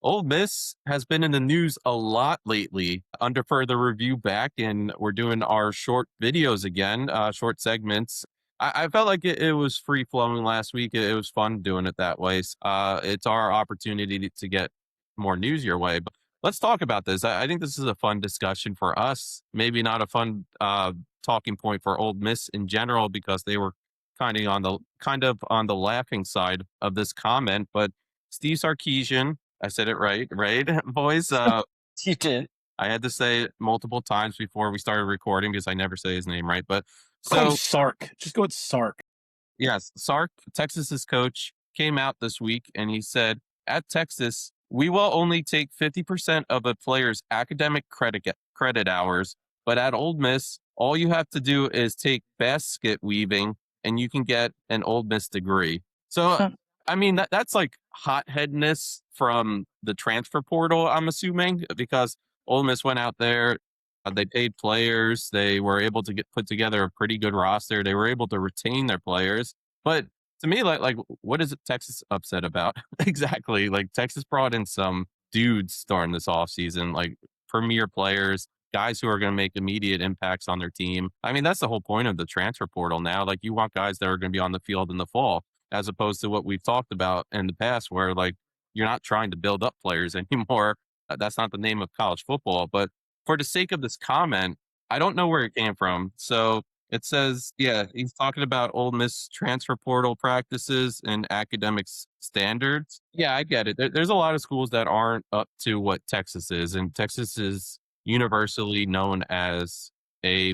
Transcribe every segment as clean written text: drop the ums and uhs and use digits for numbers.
Ole Miss has been in the news a lot lately. Under further review back, and we're doing our short videos again, short segments. I felt like it was free flowing last week. It was fun doing it that way. It's our opportunity to get more news your way. But let's talk about this. I think this is a fun discussion for us. Maybe not a fun talking point for Ole Miss in general because they were kind of on the laughing side of this comment. But Steve Sarkisian, I said it right, boys. You did. I had to say it multiple times before we started recording because I never say his name right. But Call him so Sark. Just go with Sark. yes, Sark, Texas's coach, came out this week and he said, at Texas, we will only take 50% of a player's academic credit hours, but at Ole Miss, all you have to do is take basket weaving and you can get an Ole Miss degree. So, I mean, that's like hotheadedness from the transfer portal, I'm assuming, because Ole Miss went out there, they paid players. They were able to put together a pretty good roster. They were able to retain their players. But to me, like what is Texas upset about? Exactly. Like Texas brought in some dudes during this offseason, like premier players, guys who are going to make immediate impacts on their team. I mean, that's the whole point of the transfer portal now. Like you want guys that are going to be on the field in the fall, as opposed to what we've talked about in the past, where like you're not trying to build up players anymore. That's not the name of college football. But for the sake of this comment, I don't know where it came from. So it says, yeah, he's talking about Ole Miss transfer portal practices and academics standards. Yeah, I get it. There's a lot of schools that aren't up to what Texas is, and Texas is universally known as a,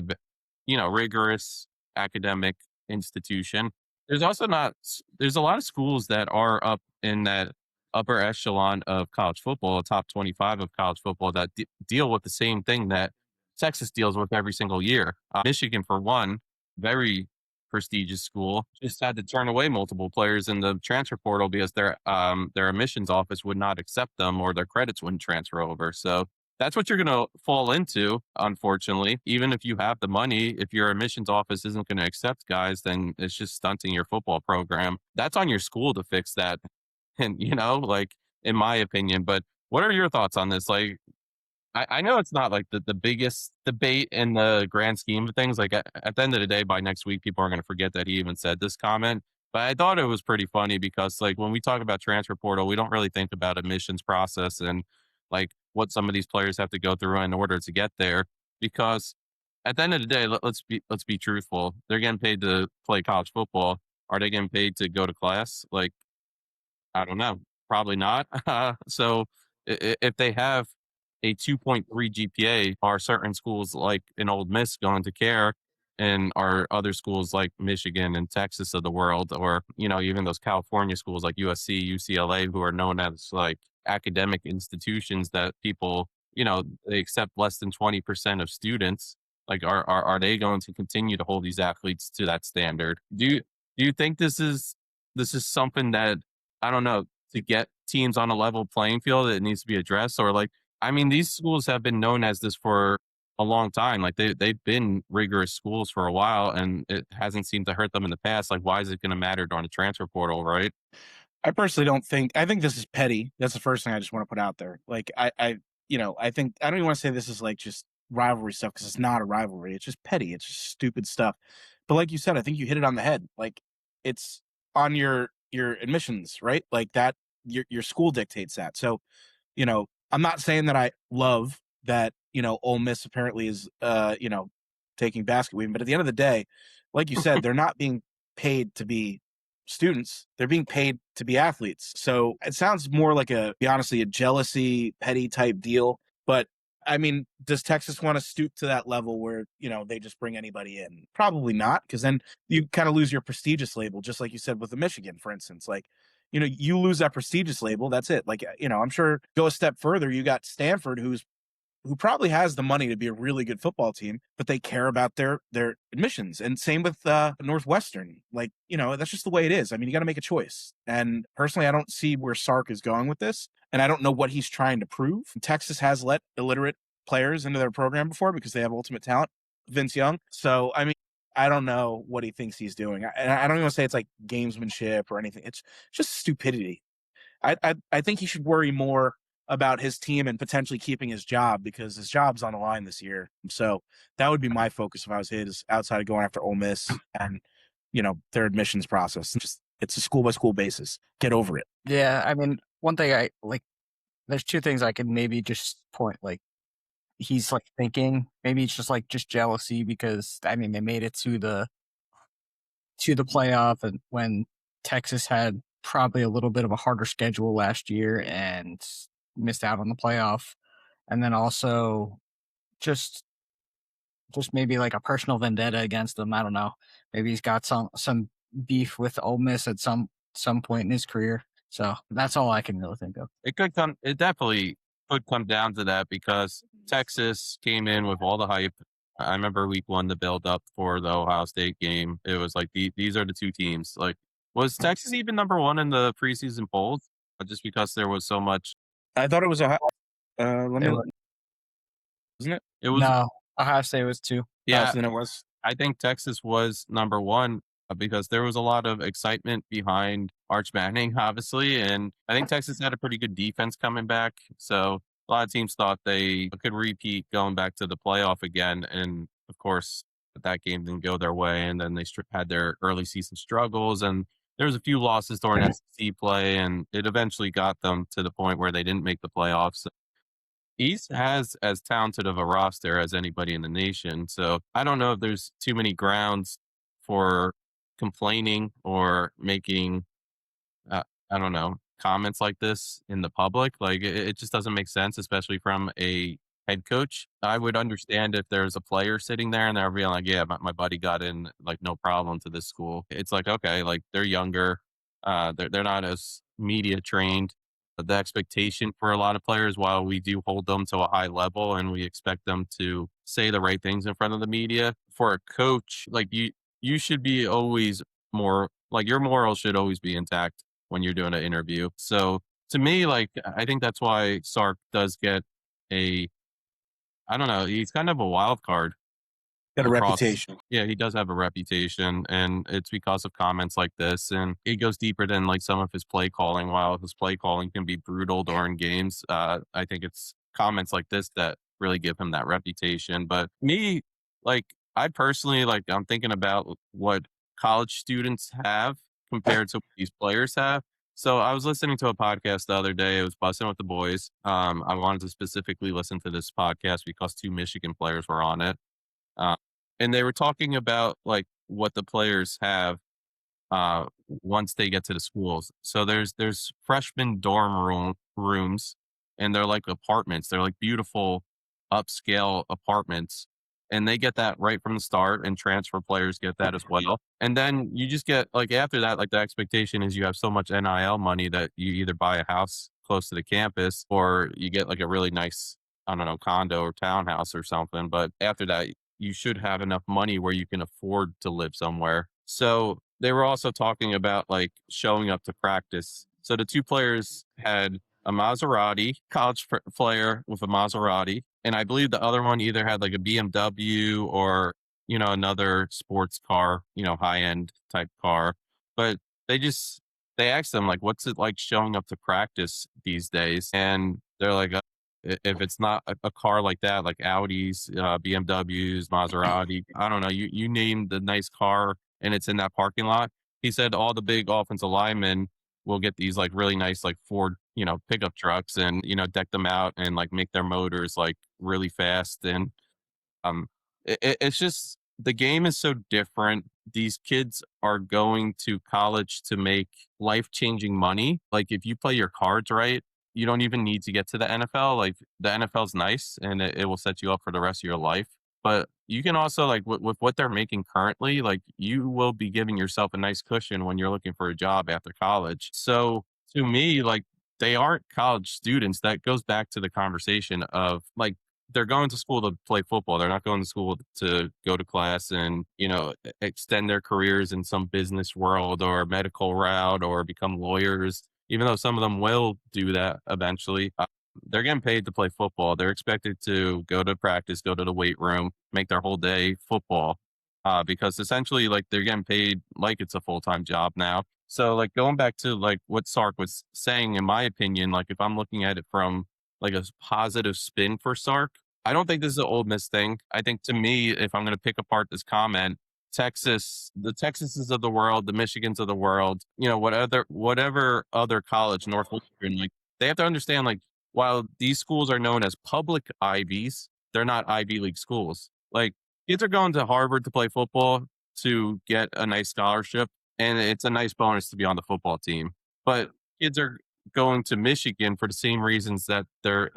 rigorous academic institution. There's also not. There's a lot of schools that are up in that upper echelon of college football, top 25 of college football that deal with the same thing that Texas deals with every single year. Michigan, for one, very prestigious school, just had to turn away multiple players in the transfer portal because their admissions office would not accept them or their credits wouldn't transfer over. So that's what you're going to fall into, unfortunately. Even if you have the money, if your admissions office isn't going to accept guys, then it's just stunting your football program. That's on your school to fix that. And, like, in my opinion, but what are your thoughts on this? Like, I know it's not like the biggest debate in the grand scheme of things. Like at the end of the day, by next week, people are going to forget that he even said this comment. But I thought it was pretty funny because like when we talk about transfer portal, we don't really think about admissions process and like what some of these players have to go through in order to get there. Because at the end of the day, let's be truthful. They're getting paid to play college football. Are they getting paid to go to class? Like I don't know. Probably not. So if they have a 2.3 GPA, are certain schools like in Old Miss going to care? And are other schools like Michigan and Texas of the world, or, even those California schools like USC, UCLA, who are known as like academic institutions that people, they accept less than 20% of students. Like, are they going to continue to hold these athletes to that standard? Do you think this is something that I don't know, to get teams on a level playing field, it needs to be addressed? Or like, I mean, these schools have been known as this for a long time. Like they've been rigorous schools for a while and it hasn't seemed to hurt them in the past. Like, why is it going to matter during the transfer portal, right? I personally don't think. I think this is petty. That's the first thing I just want to put out there. Like I think I don't even want to say this is like just rivalry stuff because it's not a rivalry. It's just petty. It's just stupid stuff. But like you said, I think you hit it on the head. Like it's on your admissions, right? Like that your school dictates that. So, I'm not saying that I love that, Ole Miss apparently is taking basket weaving, but at the end of the day, like you said, they're not being paid to be students. They're being paid to be athletes. So it sounds more like be honestly, a jealousy, petty type deal. But I mean, does Texas want to stoop to that level where, they just bring anybody in? Probably not, because then you kind of lose your prestigious label, just like you said with the Michigan, for instance. Like, you lose that prestigious label, that's it. Like, I'm sure go a step further, you got Stanford, who probably has the money to be a really good football team, but they care about their admissions. And same with Northwestern. Like, that's just the way it is. I mean, you got to make a choice. And personally, I don't see where Sark is going with this. And I don't know what he's trying to prove. Texas has let illiterate players into their program before because they have ultimate talent, Vince Young. So, I mean, I don't know what he thinks he's doing. I don't even want to say it's like gamesmanship or anything. It's just stupidity. I think he should worry more about his team and potentially keeping his job because his job's on the line this year. So that would be my focus if I was his, outside of going after Ole Miss and, their admissions process. It's a school by school basis. Get over it. Yeah, I mean, one thing I like, there's two things I could maybe just point, like, he's like thinking, maybe it's just jealousy because, I mean, they made it to the playoff, and when Texas had probably a little bit of a harder schedule last year and missed out on the playoff. And then also just maybe like a personal vendetta against them. I don't know. Maybe he's got some beef with Ole Miss at some point in his career. So that's all I can really think of. It definitely could come down to that because Texas came in with all the hype. I remember week 1, the build up for the Ohio State game. It was like, these are the two teams. Like, was Texas even number 1 in the preseason polls? Just because there was so much. I thought it was Ohio. Wasn't it? It was. No, Ohio State was 2. Yeah, then it was. I think Texas was number 1 because there was a lot of excitement behind Arch Manning, obviously, and I think Texas had a pretty good defense coming back. So a lot of teams thought they could repeat going back to the playoff again, and of course that game didn't go their way, and then they had their early season struggles, and there was a few losses during SEC play, and it eventually got them to the point where they didn't make the playoffs. East has as talented of a roster as anybody in the nation. So I don't know if there's too many grounds for complaining or making, I don't know, comments like this in the public. Like it just doesn't make sense, especially from a head coach. I would understand if there's a player sitting there and they're being like, yeah, my buddy got in like no problem to this school. It's like, okay, like they're younger. They're not as media trained. The expectation for a lot of players, while we do hold them to a high level and we expect them to say the right things in front of the media, for a coach, like you should be always more like your morals should always be intact when you're doing an interview. So to me, like I think that's why Sark does get I don't know, he's kind of a wild card. Got a reputation. Yeah, he does have a reputation, and it's because of comments like this. And it goes deeper than like some of his play calling. While his play calling can be brutal during games, I think it's comments like this that really give him that reputation. But me, like I personally, like I'm thinking about what college students have compared to what these players have. So I was listening to a podcast the other day. It was Bussin' with the Boys. I wanted to specifically listen to this podcast because 2 Michigan players were on it. And they were talking about like what the players have once they get to the schools. So there's freshman rooms, and they're like apartments. They're like beautiful upscale apartments, and they get that right from the start. And transfer players get that as well. And then you just get like after that, like the expectation is you have so much NIL money that you either buy a house close to the campus or you get like a really nice, I don't know, condo or townhouse or something. But after that, you should have enough money where you can afford to live somewhere. So they were also talking about like showing up to practice. So the 2 players had a Maserati, college player with a Maserati. And I believe the other one either had like a BMW or, another sports car, high end type car. But they asked them like, what's it like showing up to practice these days? And they're like, if it's not a car like that, like Audis, BMWs, Maserati, I don't know, you name the nice car and it's in that parking lot. He said all the big offensive linemen will get these like really nice like Ford, pickup trucks and, deck them out and like make their motors like really fast. And it's just the game is so different. These kids are going to college to make life-changing money. Like if you play your cards right, you don't even need to get to the NFL. Like the NFL's nice and it will set you up for the rest of your life. But you can also like with what they're making currently, like you will be giving yourself a nice cushion when you're looking for a job after college. So to me, like they aren't college students. That goes back to the conversation of like they're going to school to play football. They're not going to school to go to class and, extend their careers in some business world or medical route or become lawyers, even though some of them will do that eventually. They're getting paid to play football. They're expected to go to practice, go to the weight room, make their whole day football, because essentially like they're getting paid like it's a full-time job now. So like going back to like what Sark was saying, in my opinion, like if I'm looking at it from like a positive spin for Sark. I don't think this is an Ole Miss thing. I think, to me, if I'm going to pick apart this comment, the Texases of the world, the Michigans of the world, whatever other college, Northwestern, like, they have to understand, like, while these schools are known as public Ivies, they're not Ivy League schools. Like, kids are going to Harvard to play football to get a nice scholarship, and it's a nice bonus to be on the football team. But kids are going to Michigan for the same reasons that their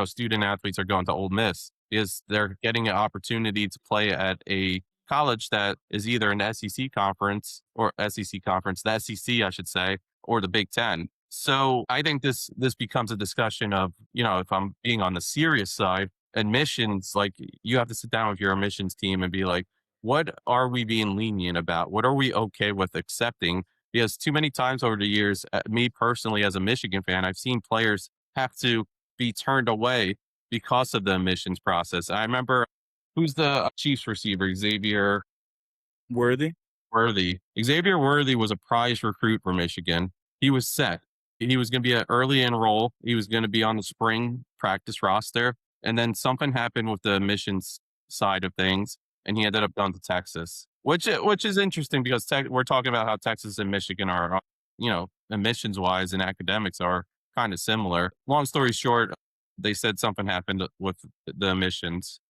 student athletes are going to Ole Miss, is they're getting an opportunity to play at a college that is either an SEC conference, the SEC, I should say, or the Big Ten. So I think this becomes a discussion of, if I'm being on the serious side, admissions, like, you have to sit down with your admissions team and be like, what are we being lenient about? What are we okay with accepting? Because too many times over the years, me personally as a Michigan fan, I've seen players have to be turned away because of the admissions process. I remember, who's the Chiefs receiver, Worthy. Xavier Worthy was a prize recruit for Michigan. He was set. He was going to be an early enroll. He was going to be on the spring practice roster. And then something happened with the admissions side of things, and he ended up going to Texas, which is interesting because we're talking about how Texas and Michigan are, admissions wise and academics are kind of similar. Long story short, they said something happened with the admissions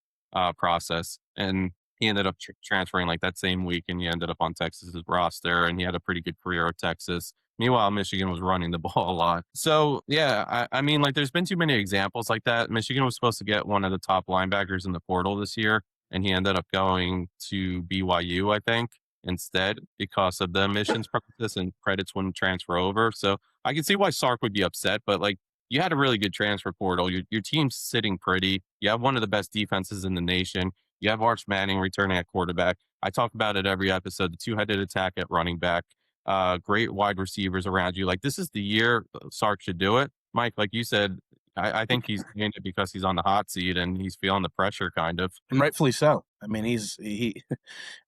process, and he ended up transferring like that same week, and he ended up on Texas's roster, and he had a pretty good career at Texas. Meanwhile, Michigan was running the ball a lot. So, yeah, I mean, like, there's been too many examples like that. Michigan was supposed to get one of the top linebackers in the portal this year, and he ended up going to BYU, I think, instead, because of the admissions process, and credits wouldn't transfer over. So I can see why Sark would be upset, but, like, you had a really good transfer portal. Your team's sitting pretty. You have one of the best defenses in the nation. You have Arch Manning returning at quarterback. I talk about it every episode, the two-headed attack at running back. Great wide receivers around you. Like, this is the year Sark should do it. Mike, like you said, I think he's doing it because he's on the hot seat and he's feeling the pressure, kind of. And rightfully so. I mean,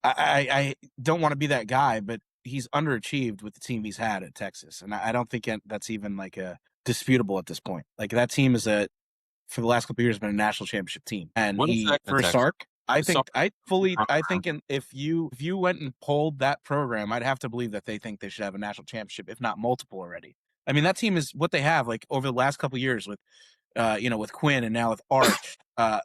I don't want to be that guy, but he's underachieved with the team he's had at Texas. And I don't think that's even like a disputable at this point. Like, that team for the last couple of years, been a national championship team. And for Sark, if you went and polled that program, I'd have to believe that they think they should have a national championship, if not multiple already. I mean, that team is what they have, like, over the last couple of years with, with Quinn and now with Arch.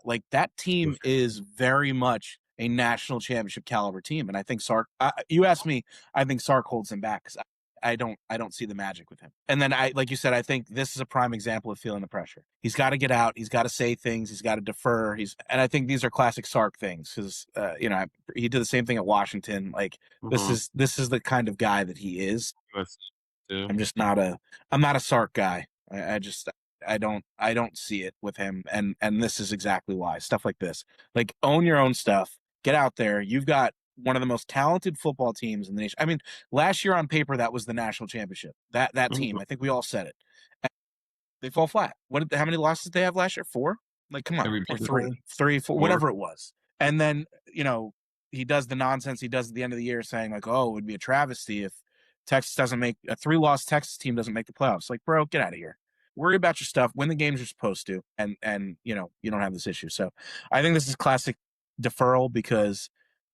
Like, that team is very much a national championship caliber team. And I think Sark, you asked me, I think Sark holds him back because I don't see the magic with him. And then like you said, I think this is a prime example of feeling the pressure. He's got to get out. He's got to say things. He's got to defer. And I think these are classic Sark things because, he did the same thing at Washington. Like, this is the kind of guy that he is. I'm not a Sark guy. I don't see it with him. And this is exactly why. Stuff like this, like, own your own stuff, get out there. You've got one of the most talented football teams in the nation. I mean, last year on paper, that was the national championship. That team, I think we all said it. And they fall flat. How many losses did they have last year? 4? Like, come on, or 3, 4, whatever it was. And then, he does the nonsense he does at the end of the year, saying like, "Oh, it would be a travesty if Texas doesn't make a 3-loss Texas team doesn't make the playoffs." Like, bro, get out of here. Worry about your stuff. Win the games you're supposed to, and you don't have this issue. So, I think this is classic deferral because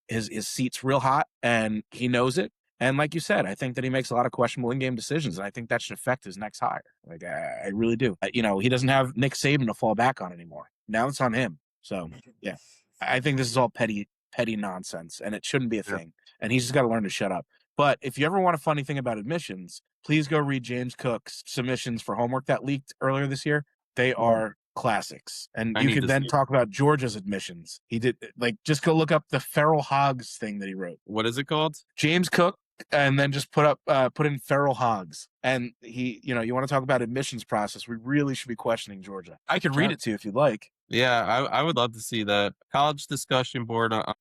his seat's real hot and he knows it. And like you said, I think that he makes a lot of questionable in-game decisions, and I think that should affect his next hire. Like, I really do. He doesn't have Nick Saban to fall back on anymore. Now it's on him. So, yeah, I think this is all petty nonsense, and it shouldn't be a thing. And he's just got to learn to shut up. But if you ever want a funny thing about admissions, please go read James Cook's submissions for homework that leaked earlier this year. They are classics. And you could then talk about Georgia's admissions. He did, like, just go look up the feral hogs thing that he wrote. What is it called? James Cook, and then just put in feral hogs. And he, you want to talk about admissions process, we really should be questioning Georgia. I could read it to you if you'd like. Yeah, I would love to see that. College discussion board. How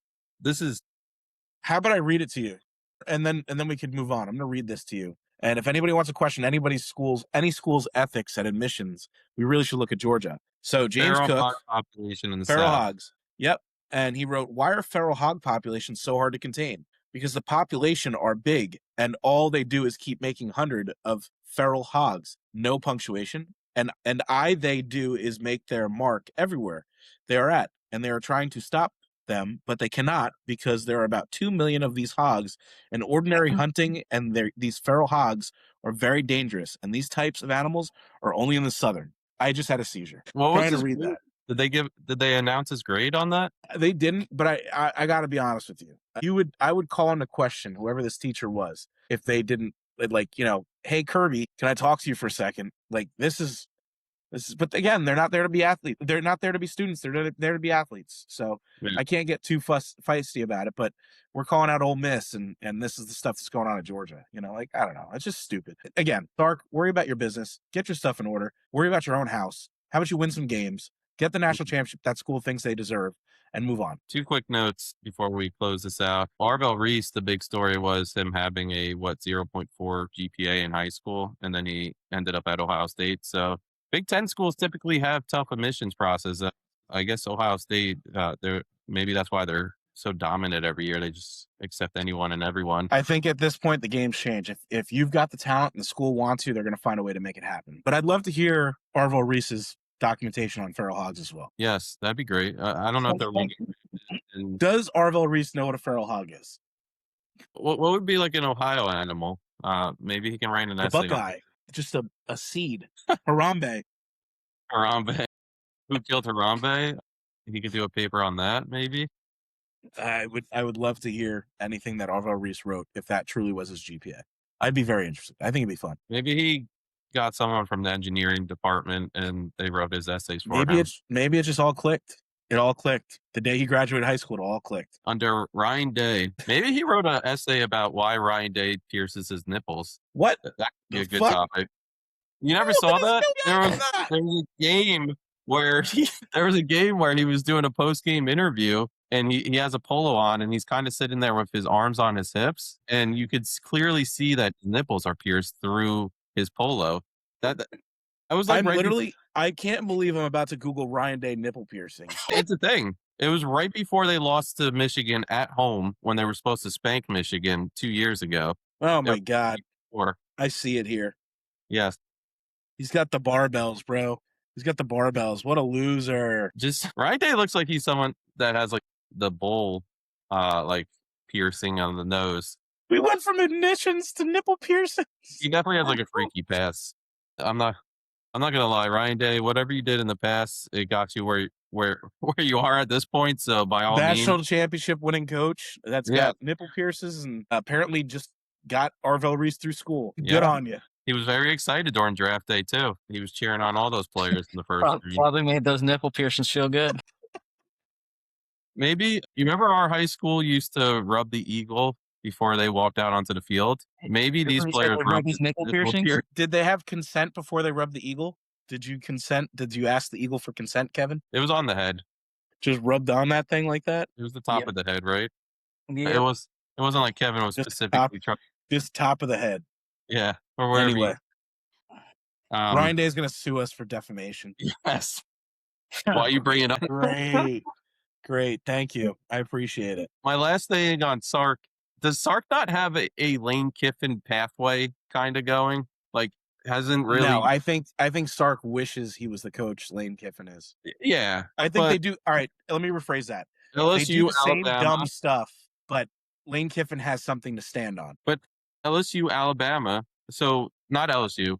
about I read it to you? And then we could move on. I'm going to read this to you. And if anybody wants to question any school's ethics at admissions, we really should look at Georgia. So James Cook, population in the feral South. hogs. Yep. And he wrote, "Why are feral hog populations so hard to contain? Because the population are big and all they do is keep making 100 of feral hogs. No punctuation, And they do is make their mark everywhere they are at. And they are trying to stop them, but they cannot because there are about 2 million of these hogs, and ordinary hunting and these feral hogs are very dangerous. And these types of animals are only in the southern. I just had a seizure. What was Trying to his read grade? that. Did they announce his grade on that? They didn't, but I got to be honest with you. I would call into question whoever this teacher was if they didn't, like, hey Kirby, can I talk to you for a second? Like this is. But again, they're not there to be athletes. They're not there to be students. They're there to be athletes. So Yeah. I can't get too feisty about it. But we're calling out Ole Miss, and this is the stuff that's going on at Georgia. I don't know. It's just stupid. Again, Sark, worry about your business. Get your stuff in order. Worry about your own house. How about you win some games? Get the national championship that school thinks they deserve, and move on. 2 quick notes before we close this out. Arvell Reese, the big story was him having a 0.4 GPA in high school, and then he ended up at Ohio State. So Big Ten schools typically have tough admissions process. I guess Ohio State, maybe that's why they're so dominant every year. They just accept anyone and everyone. I think at this point the game's changed. If you've got the talent and the school wants you, they're going to find a way to make it happen. But I'd love to hear Arvell Reese's documentation on feral hogs as well. Yes, that'd be great. I don't know if they're looking. Does Arvell Reese know what a feral hog is? What would be like an Ohio animal? Maybe he can write an essay. Buckeye, just a seed. Harambe. Harambe. Who killed Harambe? He could do a paper on that, maybe. I would love to hear anything that Arvell Reese wrote if that truly was his GPA. I'd be very interested. I think it'd be fun. Maybe he got someone from the engineering department and they wrote his essays for him. Maybe it just all clicked. It all clicked. The day he graduated high school, it all clicked. Under Ryan Day. Maybe he wrote an essay about why Ryan Day pierces his nipples. What? That could be a good topic. You never saw that? There was a game where he was doing a post-game interview, and he has a polo on, and he's kind of sitting there with his arms on his hips, and you could clearly see that his nipples are pierced through his polo. I was like, I can't believe I'm about to Google Ryan Day nipple piercing. It's a thing. It was right before they lost to Michigan at home when they were supposed to spank Michigan 2 years ago. Oh my God. I see it here. Yes. He's got the barbells, bro. He's got the barbells. What a loser. Just Ryan Day looks like he's someone that has like the bull piercing on the nose. We went from admissions to nipple piercings. He definitely has like a freaky past. I'm not gonna lie, Ryan Day, whatever you did in the past, it got you where you are at this point. So by all national means, championship winning coach that's got nipple pierces and apparently just got Arvell Reese through school. Good on you. He was very excited during draft day too. He was cheering on all those players in the first. Probably made those nipple piercings feel good. Maybe you remember our high school used to rub the eagle before they walked out onto the field. Maybe these players rub these nipple piercings. Did they have consent before they rubbed the eagle? Did you consent? Did you ask the eagle for consent, Kevin? It was on the head. Just rubbed on that thing like that? It was the top of the head, right? Yeah. It wasn't like Kevin was specifically trying. Just top of the head. Yeah. Or wherever. Anyway. Ryan Day is going to sue us for defamation. Yes. Why you bring it up? Great. Thank you. I appreciate it. My last thing on Sark. Does Sark not have a Lane Kiffin pathway kind of going? Like, hasn't really. No, I think Sark wishes he was the coach Lane Kiffin is. Yeah. I think they do. All right. Let me rephrase that. LSU, they do the same Alabama. dumb stuff, but Lane Kiffin has something to stand on. But LSU, Alabama. So not LSU.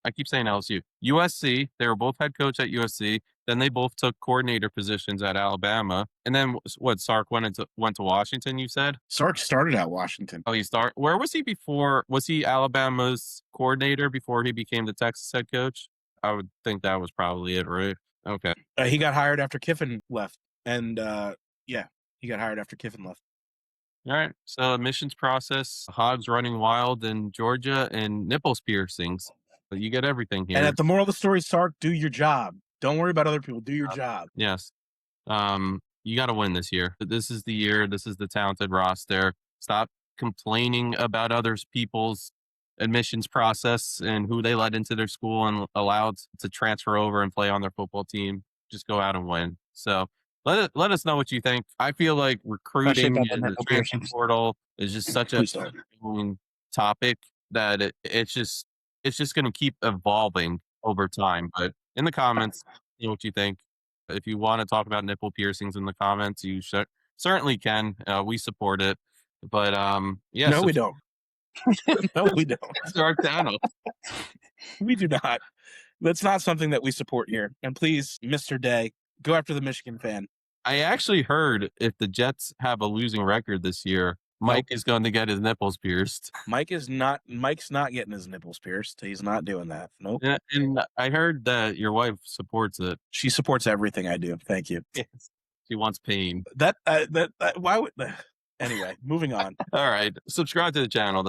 I keep saying LSU. USC. They were both head coach at USC. Then they both took coordinator positions at Alabama. And then Sark went to Washington, you said? Sark started at Washington. Oh, where was he before? Was he Alabama's coordinator before he became the Texas head coach? I would think that was probably it, right? Okay. He got hired after Kiffin left. And he got hired after Kiffin left. All right. So admissions process, hogs running wild in Georgia, and nipples piercings. So you get everything here. And at the moral of the story, Sark, do your job. Don't worry about other people. Do your job. Yes. You got to win this year. This is the year. This is the talented roster. Stop complaining about other people's admissions process and who they let into their school and allowed to transfer over and play on their football team. Just go out and win. So let us know what you think. I feel like recruiting and the transfer portal is just such a topic that it's just going to keep evolving. over time. But in the comments, you know what you think. If you want to talk about nipple piercings in the comments, you certainly can. We support it. But yeah, No, we don't. No, we don't. to our channel. We do not. That's not something that we support here. And please, Mr. Day, go after the Michigan fan. I actually heard if the Jets have a losing record this year, Mike is going to get his nipples pierced. Mike's not getting his nipples pierced. He's not doing that. Nope. And I heard that your wife supports it. She supports everything I do. Thank you. She wants pain. Why would anyway, moving on. All right. Subscribe to the channel.